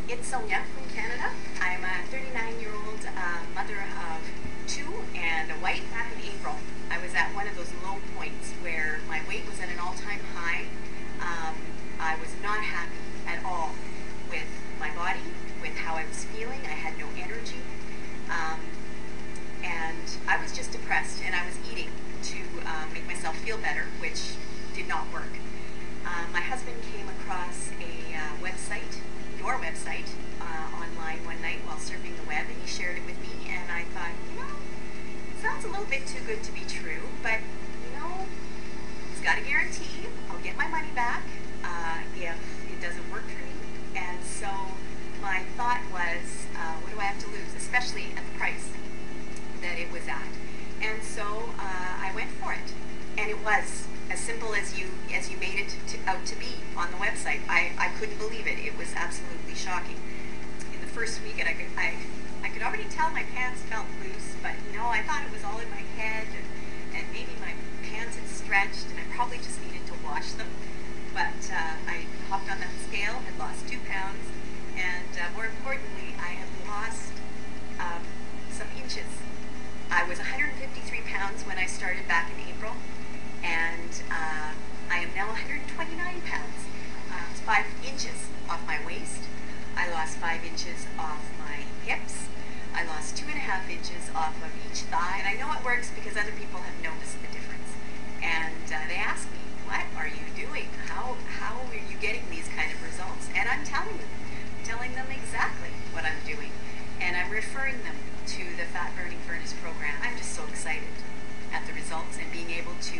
It's Sonya from Canada. I'm a 39-year-old mother of two and a wife. Back in April, I was at one of those low points where my weight was at an all-time high. I was not happy at all with my body, with how I was feeling. I had no energy, and I was just depressed, and I was eating to make myself feel better, which did not work. My husband came across a website, your website, online one night while surfing the web, and he shared it with me, and I thought, it sounds a little bit too good to be true, but, it's got a guarantee. I'll get my money back if it doesn't work for me. And so my thought was, what do I have to lose, especially at the price that it was at? And so I went for it, and it was as simple as you made it out to be on the website. I couldn't believe it. It was absolutely shocking. In the first week, I could already tell my pants felt loose, but I thought it was all in my head, and maybe my pants had stretched, and I probably just needed to wash them. But I hopped on that scale, had lost 2 pounds, and more importantly, I had lost some inches. I was 153 pounds when I started back in April, and I am now 129 pounds. It's 5 inches off my waist. I lost 5 inches off my hips. I lost 2.5 inches off of each thigh, and I know it works because other people have noticed the difference. And they ask me, what are you doing? How are you getting these kind of results? And I'm telling them exactly what I'm doing, and I'm referring them to the Fat Burning Furnace program. I'm just so excited at the results and being able to